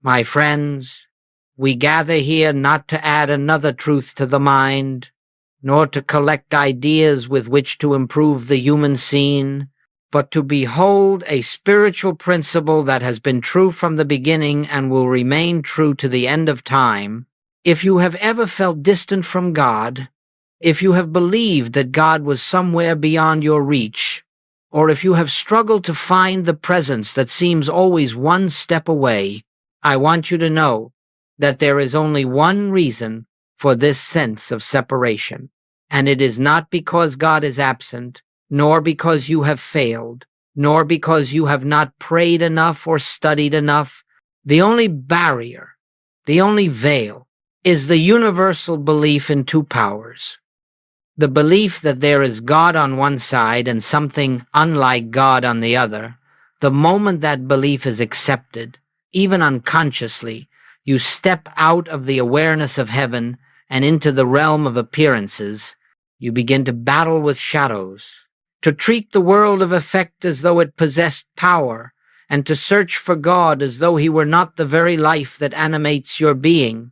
My friends, we gather here not to add another truth to the mind, nor to collect ideas with which to improve the human scene, but to behold a spiritual principle that has been true from the beginning and will remain true to the end of time. If you have ever felt distant from God, if you have believed that God was somewhere beyond your reach, or if you have struggled to find the presence that seems always one step away, I want you to know that there is only one reason for this sense of separation, and it is not because God is absent, nor because you have failed, nor because you have not prayed enough or studied enough. The only barrier, the only veil, is the universal belief in two powers. The belief that there is God on one side and something unlike God on the other. The moment that belief is accepted, even unconsciously, you step out of the awareness of heaven and into the realm of appearances. You begin to battle with shadows, to treat the world of effect as though it possessed power, and to search for God as though he were not the very life that animates your being.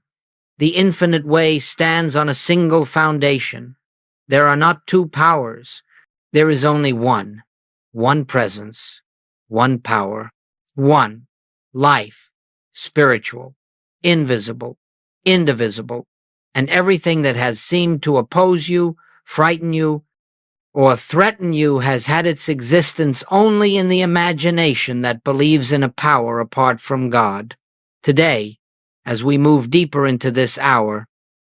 The infinite way stands on a single foundation. There are not two powers. There is only one presence, one power, one life, spiritual, invisible, indivisible, and everything that has seemed to oppose you, frighten you, or threaten you has had its existence only in the imagination that believes in a power apart from God. Today, as we move deeper into this hour,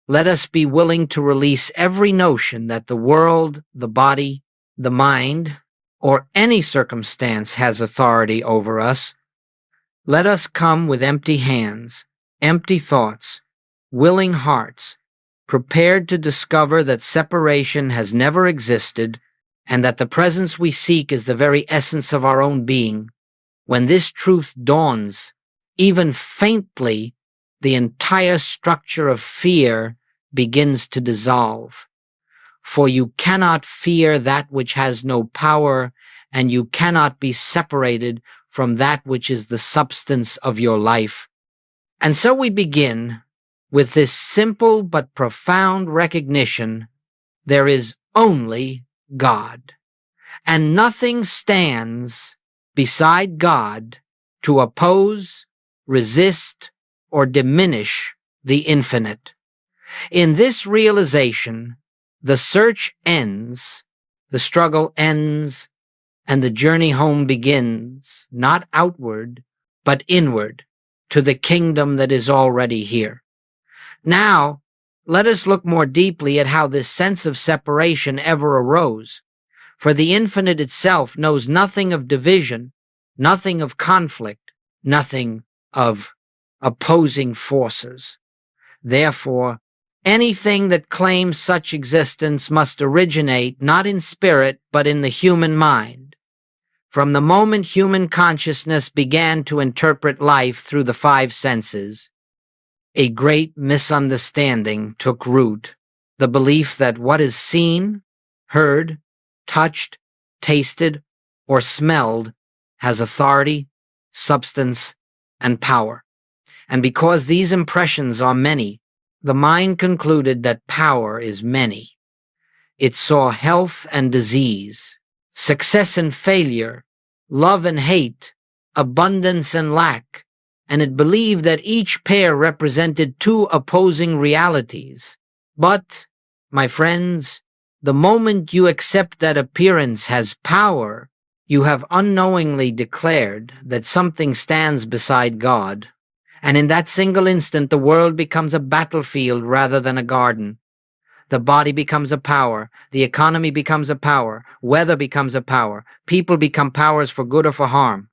let us be willing to release every notion that the world, the body, the mind, or any circumstance has authority over us. Let us come with empty hands, empty thoughts, willing hearts, prepared to discover that separation has never existed and that the presence we seek is the very essence of our own being. When this truth dawns, even faintly, the entire structure of fear begins to dissolve. For you cannot fear that which has no power, and you cannot be separated from that which is the substance of your life. And so we begin with this simple but profound recognition: there is only God, and nothing stands beside God to oppose, resist, or diminish the infinite. In this realization, the search ends, the struggle ends, and the journey home begins, not outward, but inward, to the kingdom that is already here. Now, let us look more deeply at how this sense of separation ever arose, for the infinite itself knows nothing of division, nothing of conflict, nothing of opposing forces. Therefore, anything that claims such existence must originate not in spirit but in the human mind. From the moment human consciousness began to interpret life through the five senses, a great misunderstanding took root: the belief that what is seen, heard, touched, tasted, or smelled has authority, substance, and power. And because these impressions are many, the mind concluded that power is many. It saw health and disease, success and failure, love and hate, abundance and lack, and it believed that each pair represented two opposing realities. But, my friends, the moment you accept that appearance has power, you have unknowingly declared that something stands beside God. And in that single instant, the world becomes a battlefield rather than a garden. The body becomes a power. The economy becomes a power. Weather becomes a power. People become powers for good or for harm.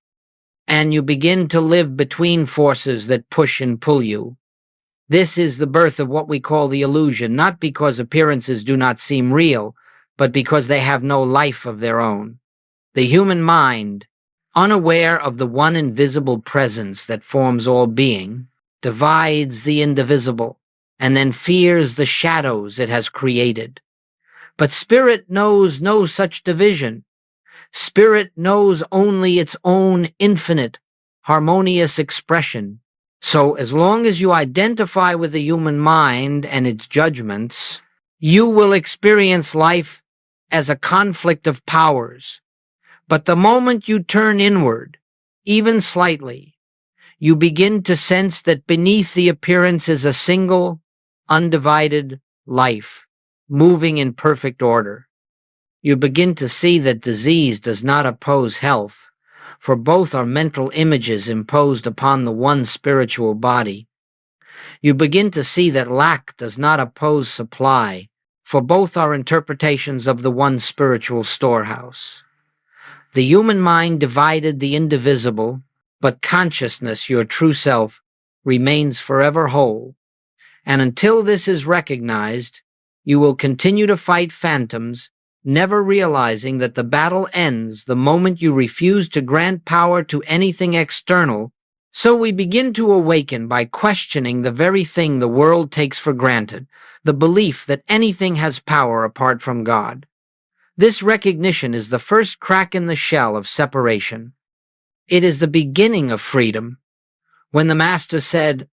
And you begin to live between forces that push and pull you. This is the birth of what we call the illusion, not because appearances do not seem real, but because they have no life of their own. The human mind, unaware of the one invisible presence that forms all being, divides the indivisible, and then fears the shadows it has created. But spirit knows no such division. Spirit knows only its own infinite, harmonious expression. So as long as you identify with the human mind and its judgments, you will experience life as a conflict of powers. But the moment you turn inward, even slightly, you begin to sense that beneath the appearance is a single, undivided life, moving in perfect order. You begin to see that disease does not oppose health, for both are mental images imposed upon the one spiritual body. You begin to see that lack does not oppose supply, for both are interpretations of the one spiritual storehouse. The human mind divided the indivisible, but consciousness, your true self, remains forever whole. And until this is recognized, you will continue to fight phantoms, never realizing that the battle ends the moment you refuse to grant power to anything external. So we begin to awaken by questioning the very thing the world takes for granted, the belief that anything has power apart from God. This recognition is the first crack in the shell of separation. It is the beginning of freedom. When the Master said,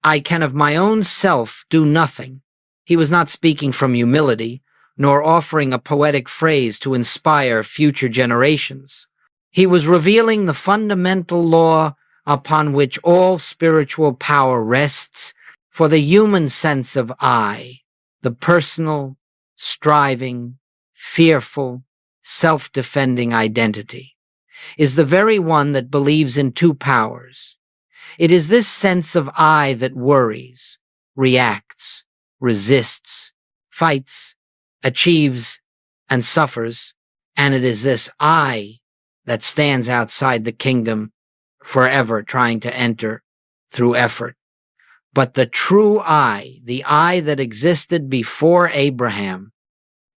"I can of my own self do nothing," he was not speaking from humility, nor offering a poetic phrase to inspire future generations. He was revealing the fundamental law upon which all spiritual power rests, for the human sense of I, the personal, striving, fearful, self-defending identity, is the very one that believes in two powers. It is this sense of I that worries, reacts, resists, fights, achieves, and suffers, and it is this I that stands outside the kingdom forever trying to enter through effort. But the true I, the I that existed before Abraham,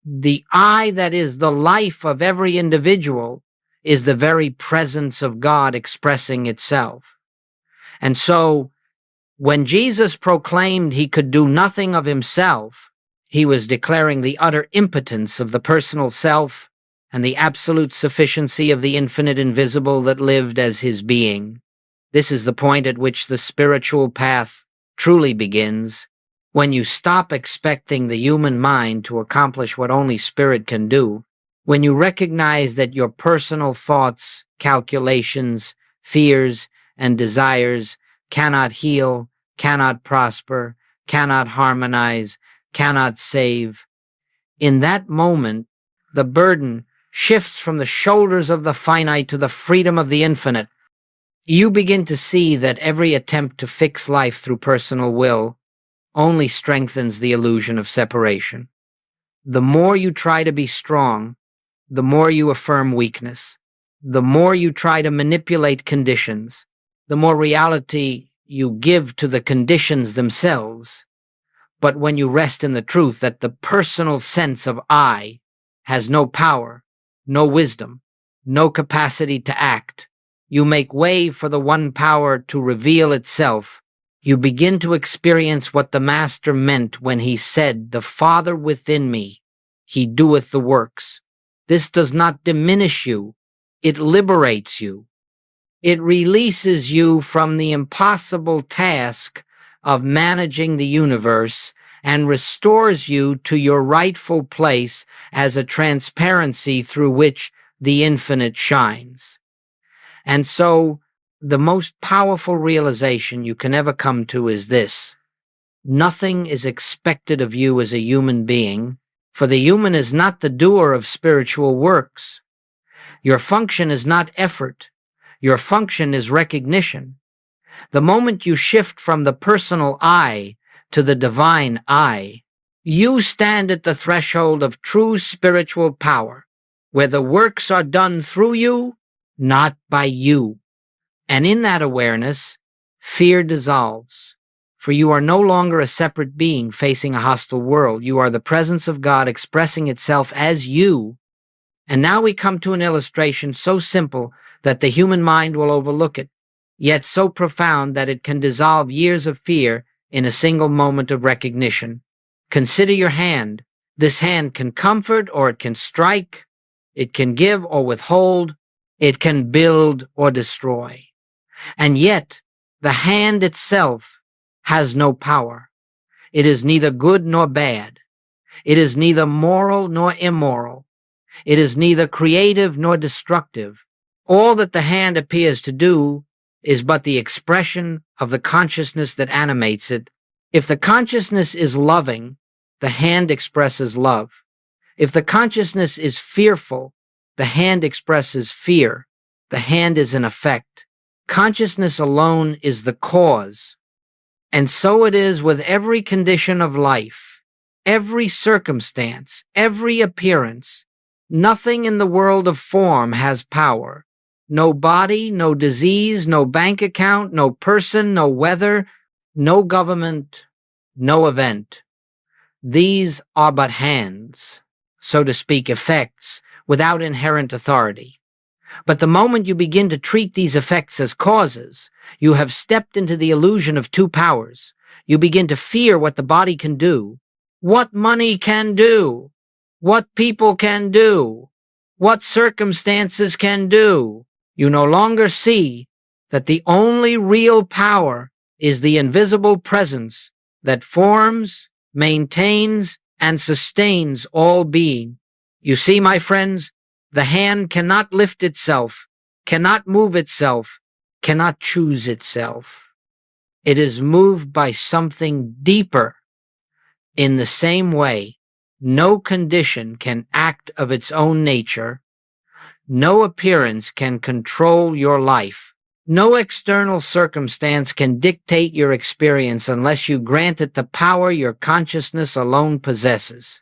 the I that is the life of every individual, is the very presence of God expressing itself. And so, when Jesus proclaimed he could do nothing of himself, he was declaring the utter impotence of the personal self and the absolute sufficiency of the infinite invisible that lived as his being. This is the point at which the spiritual path truly begins, when you stop expecting the human mind to accomplish what only spirit can do, when you recognize that your personal thoughts, calculations, fears, and desires cannot heal, cannot prosper, cannot harmonize, cannot save. In that moment, the burden shifts from the shoulders of the finite to the freedom of the infinite. You begin to see that every attempt to fix life through personal will only strengthens the illusion of separation. The more you try to be strong, the more you affirm weakness. The more you try to manipulate conditions, the more reality you give to the conditions themselves. But when you rest in the truth that the personal sense of I has no power, no wisdom, no capacity to act, you make way for the one power to reveal itself. You begin to experience what the Master meant when he said, "The Father within me, he doeth the works." This does not diminish you, it liberates you. It releases you from the impossible task of managing the universe and restores you to your rightful place as a transparency through which the infinite shines. And so, the most powerful realization you can ever come to is this: nothing is expected of you as a human being, for the human is not the doer of spiritual works. Your function is not effort. Your function is recognition. The moment you shift from the personal I to the divine I, you stand at the threshold of true spiritual power, where the works are done through you, not by you. And in that awareness, fear dissolves. For you are no longer a separate being facing a hostile world. You are the presence of God expressing itself as you. And now we come to an illustration so simple that the human mind will overlook it, yet so profound that it can dissolve years of fear in a single moment of recognition. Consider your hand. This hand can comfort or it can strike. It can give or withhold. It can build or destroy. And yet, The hand itself has no power. It is neither good nor bad. It is neither moral nor immoral. It is neither creative nor destructive. All that the hand appears to do is but the expression of the consciousness that animates it. If the consciousness is loving, the hand expresses love. If the consciousness is fearful, the hand expresses fear. The hand is an effect. Consciousness alone is the cause. And so it is with every condition of life, every circumstance, every appearance. Nothing in the world of form has power. No body, no disease, no bank account, no person, no weather, no government, no event. These are but hands, so to speak, effects, without inherent authority. But the moment you begin to treat these effects as causes, you have stepped into the illusion of two powers. You begin to fear what the body can do, what money can do, what people can do, what circumstances can do. You no longer see that the only real power is the invisible presence that forms, maintains, and sustains all being. You see, my friends, the hand cannot lift itself, cannot move itself, cannot choose itself. It is moved by something deeper. In the same way, no condition can act of its own nature. No appearance can control your life. No external circumstance can dictate your experience unless you grant it the power your consciousness alone possesses.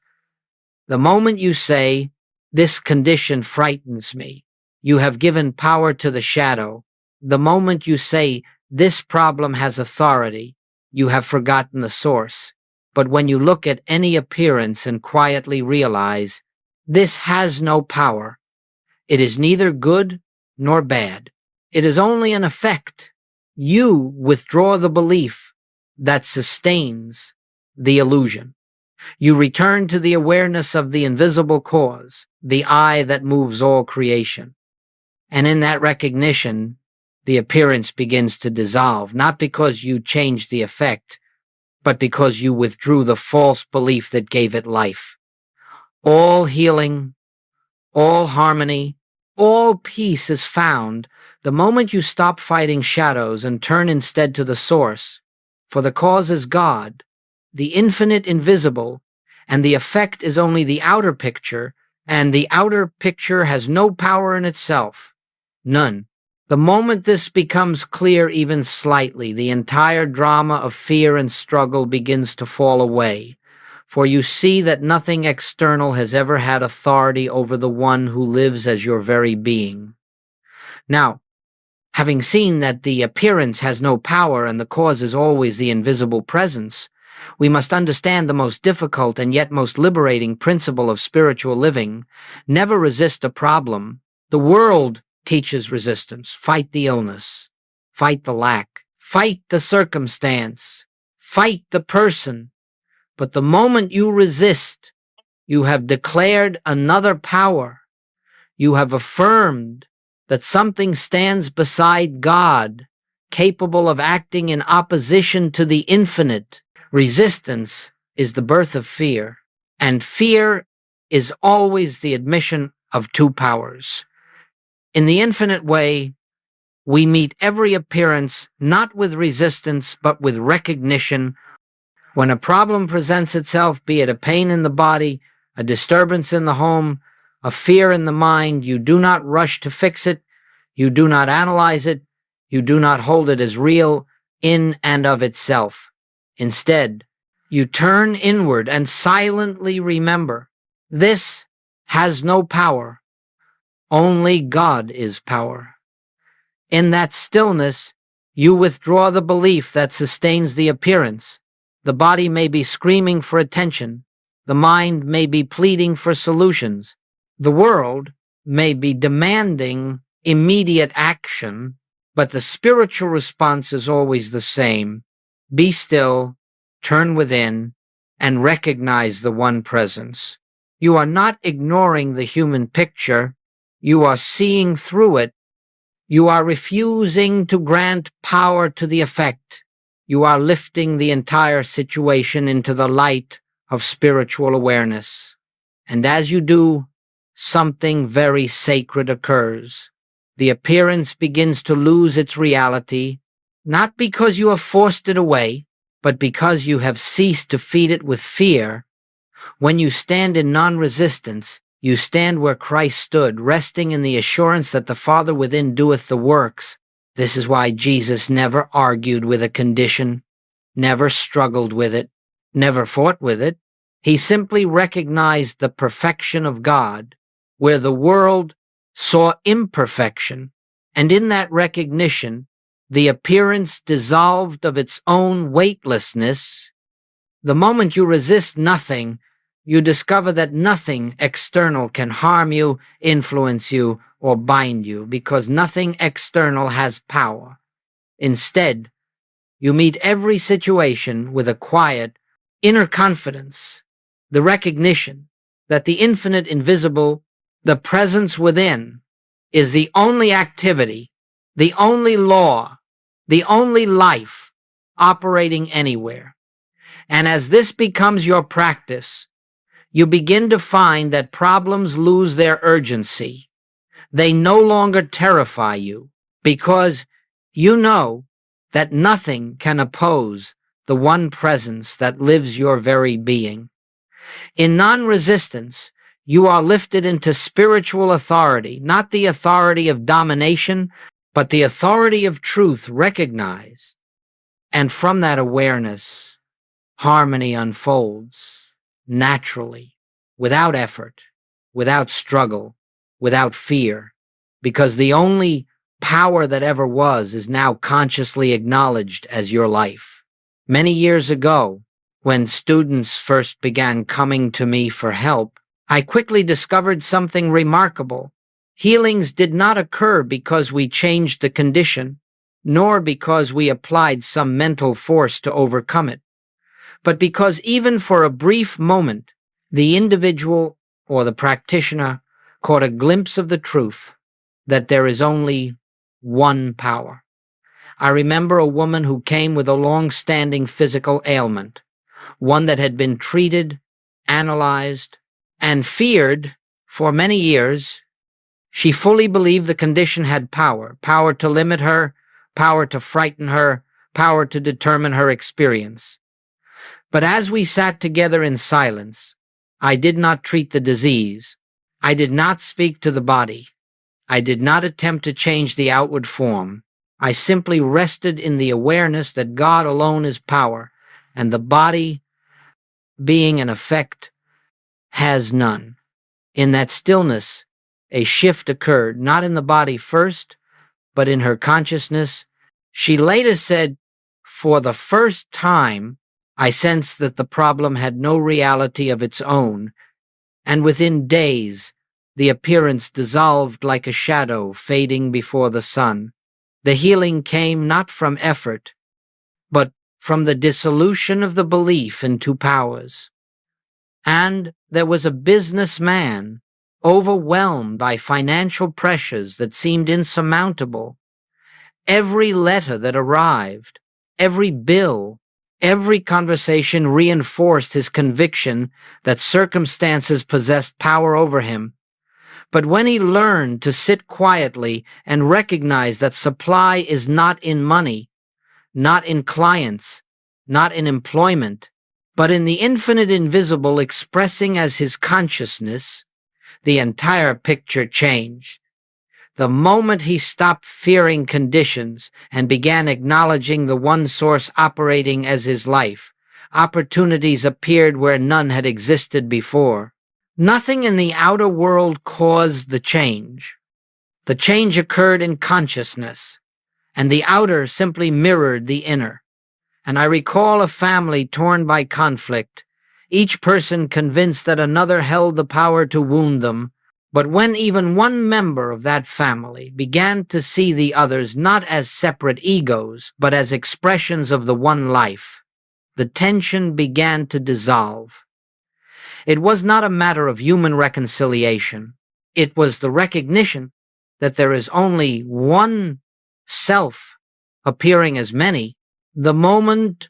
The moment you say, "This condition frightens me," you have given power to the shadow. The moment you say, "This problem has authority," you have forgotten the source. But when you look at any appearance and quietly realize, "This has no power. It is neither good nor bad. It is only an effect," you withdraw the belief that sustains the illusion. You return to the awareness of the invisible cause, the eye that moves all creation. And in that recognition, the appearance begins to dissolve, not because you changed the effect, but because you withdrew the false belief that gave it life. All healing, all harmony, all peace is found the moment you stop fighting shadows and turn instead to the source. For the cause is God, the infinite invisible, and the effect is only the outer picture, and the outer picture has no power in itself. None. The moment this becomes clear even slightly, the entire drama of fear and struggle begins to fall away, for you see that nothing external has ever had authority over the one who lives as your very being. Now, having seen that the appearance has no power and the cause is always the invisible presence, we must understand the most difficult and yet most liberating principle of spiritual living. Never resist a problem. The world teaches resistance. Fight the illness. Fight the lack. Fight the circumstance. Fight the person. But the moment you resist, you have declared another power. You have affirmed that something stands beside God, capable of acting in opposition to the infinite. Resistance is the birth of fear, and fear is always the admission of two powers. In the infinite way, we meet every appearance not with resistance, but with recognition. When a problem presents itself, be it a pain in the body, a disturbance in the home, a fear in the mind, you do not rush to fix it, you do not analyze it, you do not hold it as real in and of itself. Instead, you turn inward and silently remember, this has no power. Only God is power. In that stillness, you withdraw the belief that sustains the appearance. The body may be screaming for attention. The mind may be pleading for solutions. The world may be demanding immediate action, but the spiritual response is always the same. Be still, turn within, and recognize the one presence. You are not ignoring the human picture. You are seeing through it. You are refusing to grant power to the effect. You are lifting the entire situation into the light of spiritual awareness. And as you do, something very sacred occurs. The appearance begins to lose its reality, not because you have forced it away, but because you have ceased to feed it with fear. When you stand in non-resistance, you stand where Christ stood, resting in the assurance that the Father within doeth the works. This is why Jesus never argued with a condition, never struggled with it, never fought with it. He simply recognized the perfection of God, where the world saw imperfection, and in that recognition, the appearance dissolved of its own weightlessness. The moment you resist nothing, you discover that nothing external can harm you, influence you, or bind you, because nothing external has power. Instead, you meet every situation with a quiet, inner confidence, the recognition that the infinite invisible, the presence within, is the only activity, the only law, the only life operating anywhere. And as this becomes your practice, you begin to find that problems lose their urgency. They no longer terrify you because you know that nothing can oppose the one presence that lives your very being. In non-resistance, you are lifted into spiritual authority, not the authority of domination, but the authority of truth recognized. And from that awareness, harmony unfolds naturally, without effort, without struggle, without fear, because the only power that ever was is now consciously acknowledged as your life. Many years ago, when students first began coming to me for help, I quickly discovered something remarkable. Healings did not occur because we changed the condition, nor because we applied some mental force to overcome it, but because even for a brief moment, the individual or the practitioner caught a glimpse of the truth that there is only one power. I remember a woman who came with a long-standing physical ailment, one that had been treated, analyzed, and feared for many years. She fully believed the condition had power to limit her, power to frighten her, power to determine her experience. But as we sat together in silence, I did not treat the disease. I did not speak to the body. I did not attempt to change the outward form. I simply rested in the awareness that God alone is power, and the body, being an effect, has none. In that stillness, a shift occurred, not in the body first, but in her consciousness. She later said, "For the first time, I sensed that the problem had no reality of its own, and within days, the appearance dissolved like a shadow fading before the sun." The healing came not from effort, but from the dissolution of the belief in two powers. And there was a businessman, overwhelmed by financial pressures that seemed insurmountable. Every letter that arrived, every bill, every conversation reinforced his conviction that circumstances possessed power over him. But when he learned to sit quietly and recognize that supply is not in money, not in clients, not in employment, but in the infinite invisible expressing as his consciousness, the entire picture changed. The moment he stopped fearing conditions and began acknowledging the one source operating as his life, opportunities appeared where none had existed before. Nothing in the outer world caused the change. The change occurred in consciousness, and the outer simply mirrored the inner. And I recall a family torn by conflict, each person convinced that another held the power to wound them. But when even one member of that family began to see the others not as separate egos, but as expressions of the one life, the tension began to dissolve. It was not a matter of human reconciliation. It was the recognition that there is only one self appearing as many, the moment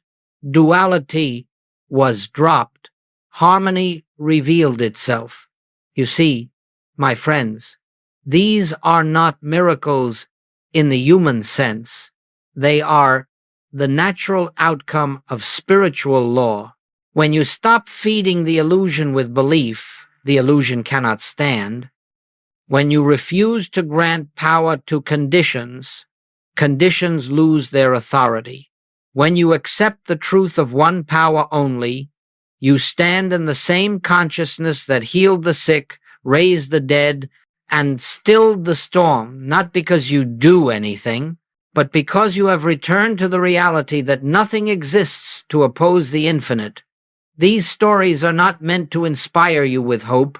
duality was dropped, harmony revealed itself. You see, my friends, these are not miracles in the human sense. They are the natural outcome of spiritual law. When you stop feeding the illusion with belief, the illusion cannot stand. When you refuse to grant power to conditions, conditions lose their authority. When you accept the truth of one power only, you stand in the same consciousness that healed the sick, raised the dead, and stilled the storm, not because you do anything, but because you have returned to the reality that nothing exists to oppose the infinite. These stories are not meant to inspire you with hope.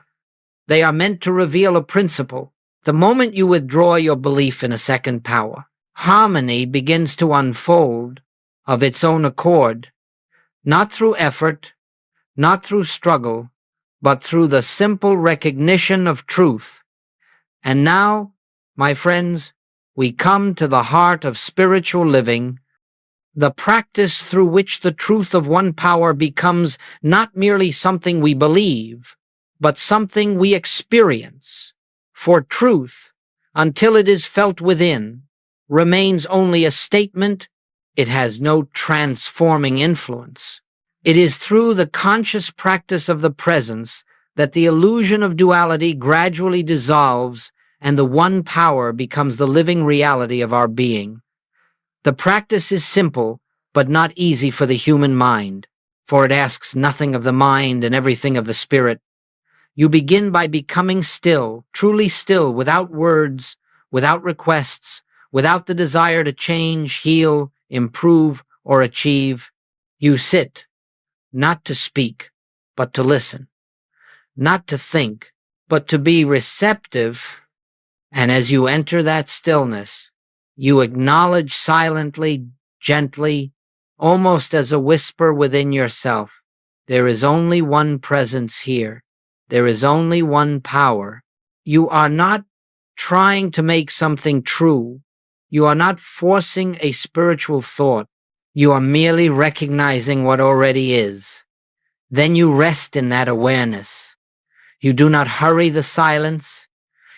They are meant to reveal a principle. The moment you withdraw your belief in a second power, harmony begins to unfold of its own accord, not through effort, not through struggle, but through the simple recognition of truth. And now, my friends, we come to the heart of spiritual living, the practice through which the truth of one power becomes not merely something we believe, but something we experience. For truth, until it is felt within, remains only a statement. It has no transforming influence. It is through the conscious practice of the presence that the illusion of duality gradually dissolves and the one power becomes the living reality of our being. The practice is simple, but not easy for the human mind, for it asks nothing of the mind and everything of the spirit. You begin by becoming still, truly still, without words, without requests, without the desire to change, heal, improve, or achieve. You sit, not to speak, but to listen, not to think, but to be receptive. And as you enter that stillness, you acknowledge silently, gently, almost as a whisper within yourself, there is only one presence here. There is only one power. You are not trying to make something true. You are not forcing a spiritual thought. You are merely recognizing what already is. Then you rest in that awareness. You do not hurry the silence.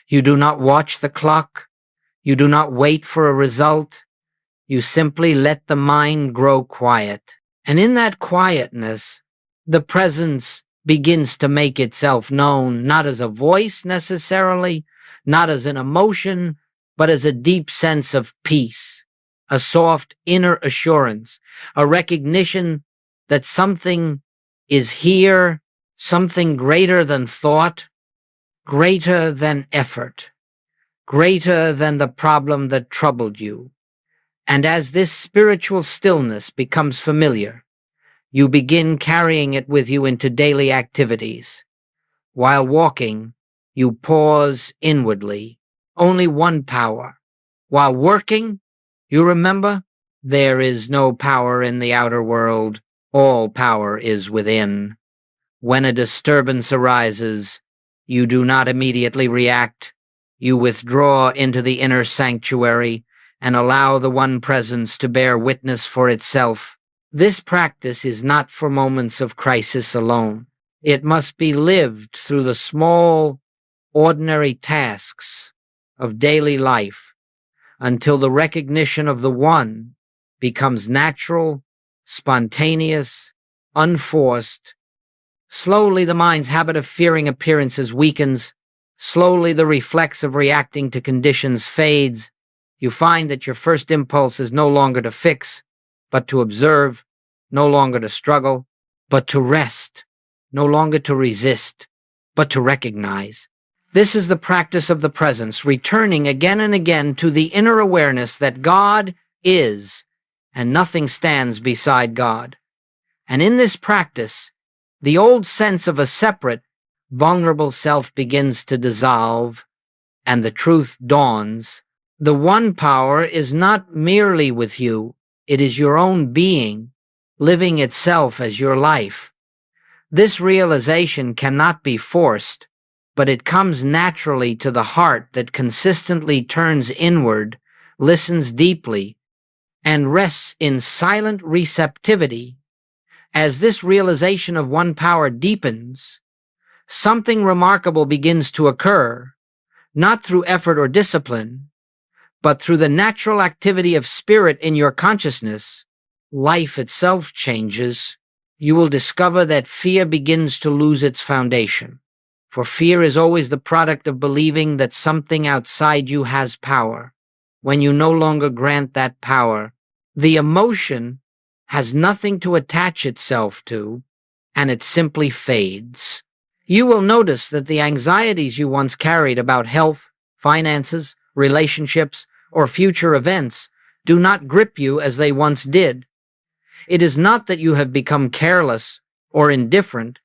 You do not watch the clock. You do not wait for a result. You simply let the mind grow quiet. And in that quietness, the presence begins to make itself known, not as a voice necessarily, not as an emotion, but as a deep sense of peace, a soft inner assurance, a recognition that something is here, something greater than thought, greater than effort, greater than the problem that troubled you. And as this spiritual stillness becomes familiar, you begin carrying it with you into daily activities. While walking, you pause inwardly, only one power. While working, you remember, there is no power in the outer world, all power is within. When a disturbance arises, you do not immediately react. You withdraw into the inner sanctuary and allow the one presence to bear witness for itself. This practice is not for moments of crisis alone. It must be lived through the small, ordinary tasks of daily life until the recognition of the one becomes natural, spontaneous, unforced. Slowly the mind's habit of fearing appearances weakens. Slowly the reflex of reacting to conditions fades. You find that your first impulse is no longer to fix, but to observe, no longer to struggle, but to rest, no longer to resist, but to recognize. This is the practice of the presence, returning again and again to the inner awareness that God is, and nothing stands beside God. And in this practice, the old sense of a separate, vulnerable self begins to dissolve, and the truth dawns. The one power is not merely with you, it is your own being, living itself as your life. This realization cannot be forced, but it comes naturally to the heart that consistently turns inward, listens deeply, and rests in silent receptivity. As this realization of one power deepens, something remarkable begins to occur, not through effort or discipline, but through the natural activity of spirit in your consciousness. Life itself changes. You will discover that fear begins to lose its foundation. For fear is always the product of believing that something outside you has power. When you no longer grant that power, the emotion has nothing to attach itself to, and it simply fades. You will notice that the anxieties you once carried about health, finances, relationships, or future events do not grip you as they once did. It is not that you have become careless or indifferent,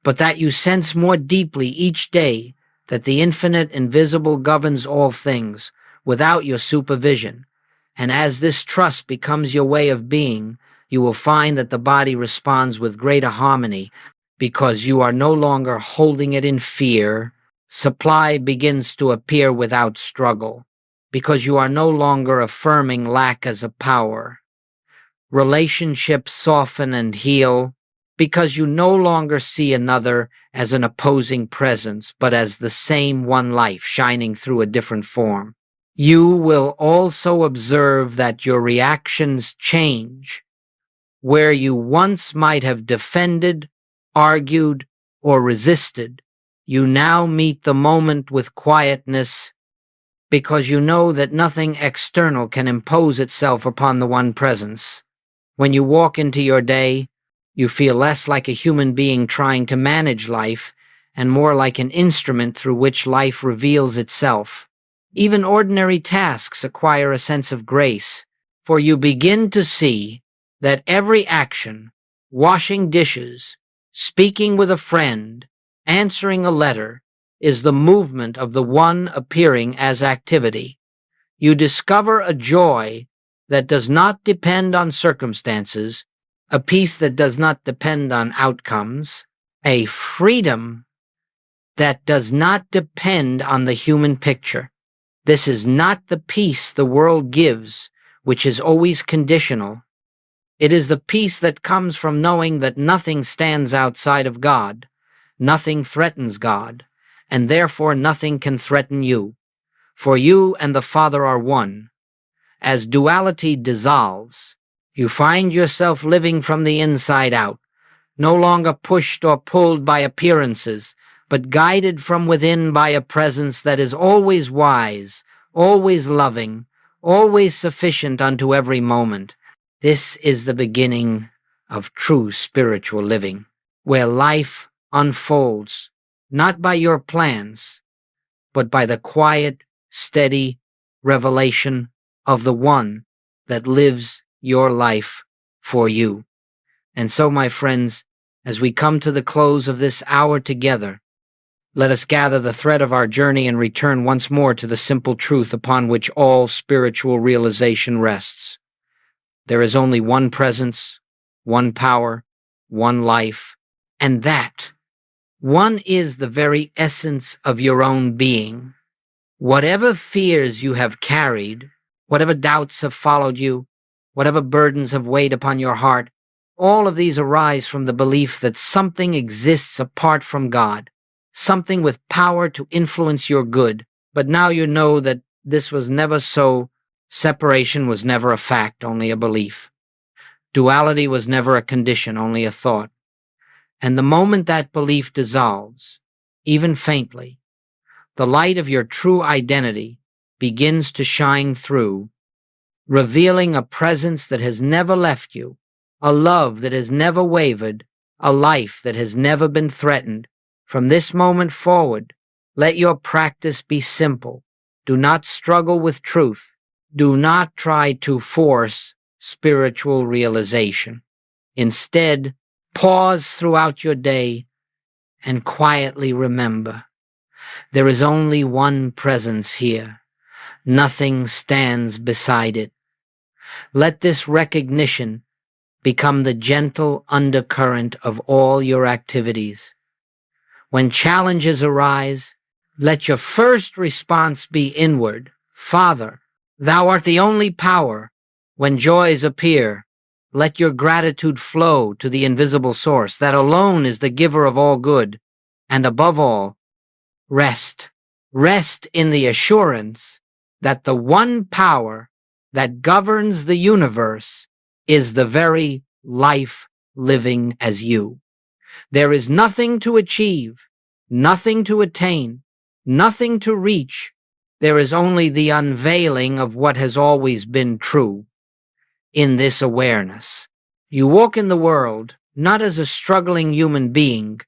but that you sense more deeply each day that the infinite invisible governs all things without your supervision. And as this trust becomes your way of being, you will find that the body responds with greater harmony because you are no longer holding it in fear. Supply begins to appear without struggle because you are no longer affirming lack as a power. Relationships soften and heal because you no longer see another as an opposing presence, but as the same one life shining through a different form. You will also observe that your reactions change. Where you once might have defended, argued, or resisted, you now meet the moment with quietness because you know that nothing external can impose itself upon the one presence. When you walk into your day, you feel less like a human being trying to manage life and more like an instrument through which life reveals itself. Even ordinary tasks acquire a sense of grace, for you begin to see that every action, washing dishes, speaking with a friend, answering a letter, is the movement of the one appearing as activity. You discover a joy that does not depend on circumstances, a peace that does not depend on outcomes, a freedom that does not depend on the human picture. This is not the peace the world gives, which is always conditional. It is the peace that comes from knowing that nothing stands outside of God, nothing threatens God, and therefore nothing can threaten you. For you and the Father are one. As duality dissolves, you find yourself living from the inside out, no longer pushed or pulled by appearances, but guided from within by a presence that is always wise, always loving, always sufficient unto every moment. This is the beginning of true spiritual living, where life unfolds, not by your plans, but by the quiet, steady revelation of the one that lives your life for you. And so, my friends, as we come to the close of this hour together, let us gather the thread of our journey and return once more to the simple truth upon which all spiritual realization rests. There is only one presence, one power, one life, and that one is the very essence of your own being. Whatever fears you have carried, whatever doubts have followed you, whatever burdens have weighed upon your heart, all of these arise from the belief that something exists apart from God, something with power to influence your good. But now you know that this was never so. Separation was never a fact, only a belief. Duality was never a condition, only a thought. And the moment that belief dissolves, even faintly, the light of your true identity begins to shine through, revealing a presence that has never left you, a love that has never wavered, a life that has never been threatened. From this moment forward, let your practice be simple. Do not struggle with truth. Do not try to force spiritual realization. Instead, pause throughout your day and quietly remember, there is only one presence here. Nothing stands beside it. Let this recognition become the gentle undercurrent of all your activities. When challenges arise, let your first response be inward. Father, thou art the only power. When joys appear, let your gratitude flow to the invisible source that alone is the giver of all good. And above all, rest. Rest in the assurance that the one power that governs the universe is the very life living as you. There is nothing to achieve, nothing to attain, nothing to reach. There is only the unveiling of what has always been true. In this awareness, you walk in the world not as a struggling human being,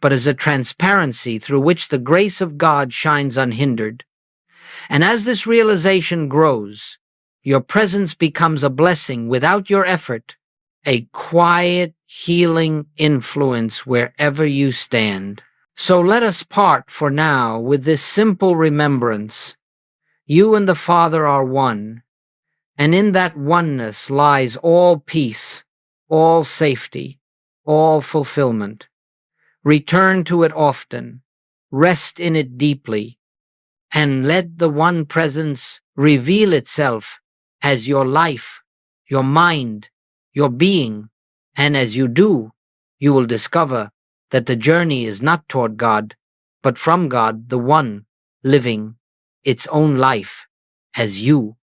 but as a transparency through which the grace of God shines unhindered. And as this realization grows, your presence becomes a blessing without your effort, a quiet, healing influence wherever you stand. So let us part for now with this simple remembrance. You and the Father are one, and in that oneness lies all peace, all safety, all fulfillment. Return to it often, rest in it deeply, and let the one presence reveal itself as your life, your mind, your being. And as you do, you will discover that the journey is not toward God, but from God, the one living its own life as you.